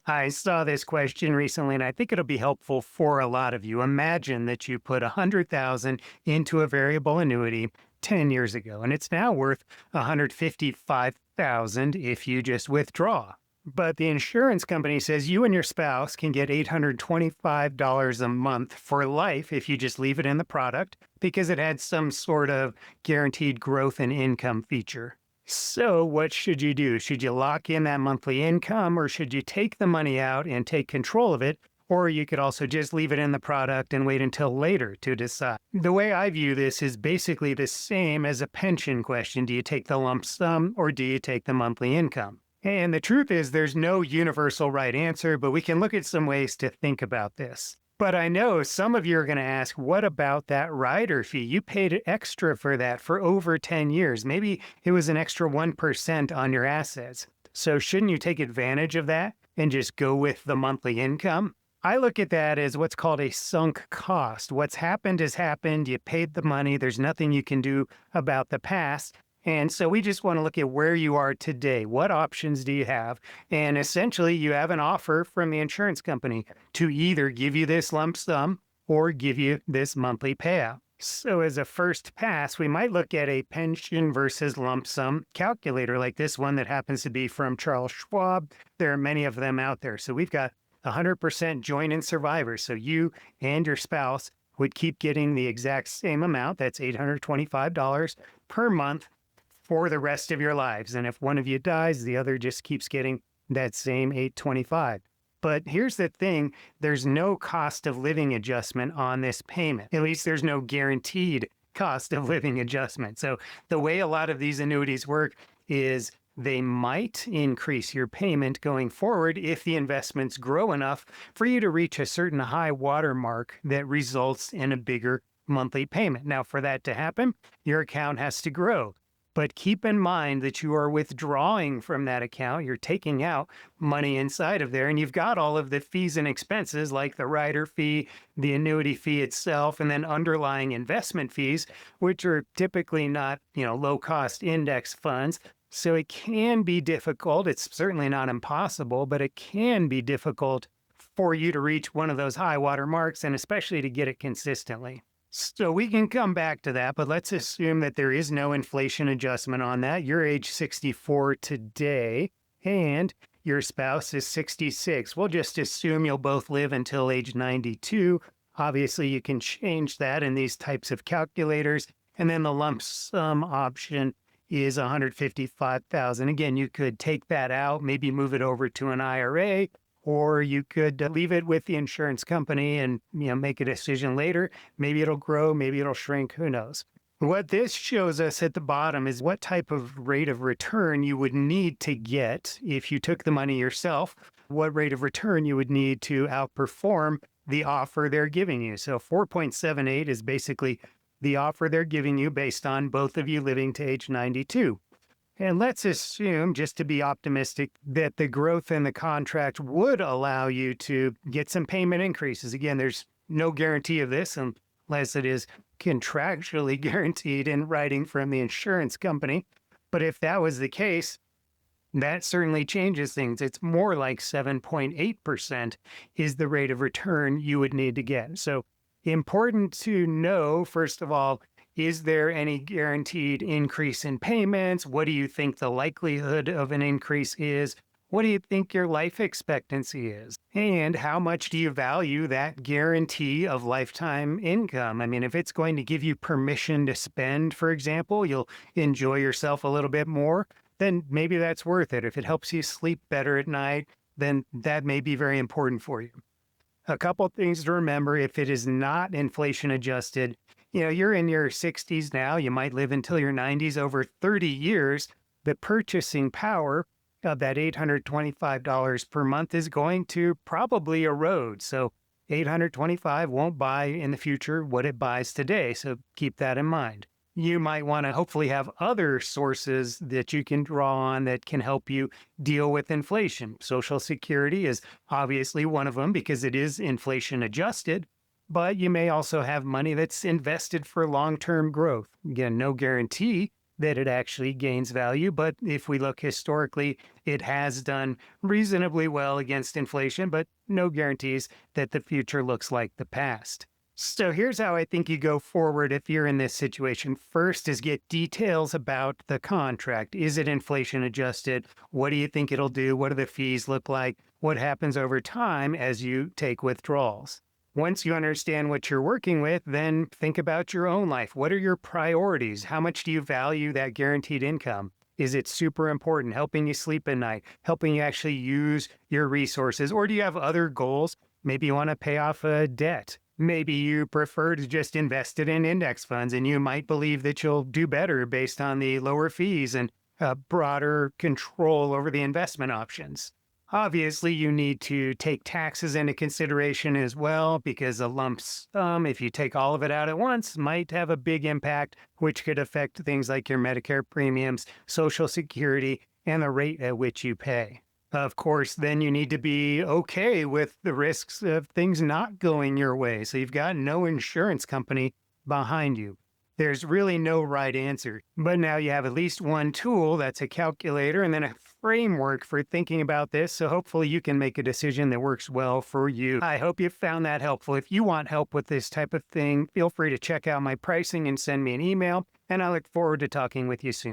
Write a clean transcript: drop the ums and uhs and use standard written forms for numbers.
I saw this question recently, and I think it'll be helpful for a lot of you. Imagine that you put 100,000 into a variable annuity 10 years ago, and it's now worth 155,000 if you just withdraw. But the insurance company says you and your spouse can get $825 a month for life if you just leave it in the product because it had some sort of guaranteed growth and income feature. So, what should you do? Should you lock in that monthly income or should you take the money out and take control of it? Or you could also just leave it in the product and wait until later to decide. The way I view this is basically the same as a pension question. Do you take the lump sum or do you take the monthly income? And the truth is, there's no universal right answer, but we can look at some ways to think about this. But I know some of you are going to ask, what about that rider fee? You paid extra for that for over 10 years. Maybe it was an extra 1% on your assets. So shouldn't you take advantage of that and just go with the monthly income? I look at that as what's called a sunk cost. What's happened has happened. You paid the money. There's nothing you can do about the past. And so we just want to look at where you are today. What options do you have? And essentially, you have an offer from the insurance company to either give you this lump sum or give you this monthly payout. So as a first pass, we might look at a pension versus lump sum calculator like this one that happens to be from Charles Schwab. There are many of them out there. So we've got 100% joint in survivors. So you and your spouse would keep getting the exact same amount. That's $825 per month for the rest of your lives. And if one of you dies, the other just keeps getting that same 825. But here's the thing, there's no cost of living adjustment on this payment. At least there's no guaranteed cost of living adjustment. So the way a lot of these annuities work is they might increase your payment going forward if the investments grow enough for you to reach a certain high water mark that results in a bigger monthly payment. Now, for that to happen, your account has to grow. But keep in mind that you are withdrawing from that account. You're taking out money inside of there, and you've got all of the fees and expenses like the rider fee, the annuity fee itself, and then underlying investment fees, which are typically not, low-cost index funds. So it can be difficult. It's certainly not impossible, but it can be difficult for you to reach one of those high water marks, and especially to get it consistently. So we can come back to that, but let's assume that there is no inflation adjustment on that. You're age 64 today, and your spouse is 66. We'll just assume you'll both live until age 92. Obviously, you can change that in these types of calculators. And then the lump sum option is 155,000. Again, you could take that out, maybe move it over to an IRA, or you could leave it with the insurance company and make a decision later. Maybe it'll grow, maybe it'll shrink, who knows. What this shows us at the bottom is what type of rate of return you would need to get if you took the money yourself, what rate of return you would need to outperform the offer they're giving you. So 4.78 is basically the offer they're giving you based on both of you living to age 92. And let's assume, just to be optimistic, that the growth in the contract would allow you to get some payment increases. Again, there's no guarantee of this unless it is contractually guaranteed in writing from the insurance company. But if that was the case, that certainly changes things. It's more like 7.8% is the rate of return you would need to get. So important to know, first of all, is there any guaranteed increase in payments? What do you think the likelihood of an increase is? What do you think your life expectancy is? And how much do you value that guarantee of lifetime income? I mean, if it's going to give you permission to spend, for example, you'll enjoy yourself a little bit more, then maybe that's worth it. If it helps you sleep better at night, then that may be very important for you. A couple things to remember: if it is not inflation adjusted, you're in your 60s now, you might live until your 90s, over 30 years, the purchasing power of that $825 per month is going to probably erode. So $825 won't buy in the future what it buys today. So keep that in mind. You might want to hopefully have other sources that you can draw on that can help you deal with inflation. Social Security is obviously one of them because it is inflation adjusted. But you may also have money that's invested for long-term growth. Again, no guarantee, that it actually gains value. But if we look historically, it has done reasonably well against inflation, but no guarantees that the future looks like the past. So here's how I think you go forward if you're in this situation. First is get details about the contract. Is it inflation adjusted? What do you think it'll do? What do the fees look like? What happens over time as you take withdrawals? Once you understand what you're working with, then think about your own life. What are your priorities? How much do you value that guaranteed income? Is it super important, helping you sleep at night, helping you actually use your resources? Or do you have other goals? Maybe you want to pay off a debt. Maybe you prefer to just invest it in index funds, and you might believe that you'll do better based on the lower fees and broader control over the investment options. Obviously, you need to take taxes into consideration as well, because a lump sum, if you take all of it out at once, might have a big impact, which could affect things like your Medicare premiums, Social Security, and the rate at which you pay. Of course, then you need to be okay with the risks of things not going your way. So you've got no insurance company behind you. There's really no right answer. But now you have at least one tool, that's a calculator, and then a framework for thinking about this. So hopefully you can make a decision that works well for you. I hope you found that helpful. If you want help with this type of thing, feel free to check out my pricing and send me an email. And I look forward to talking with you soon.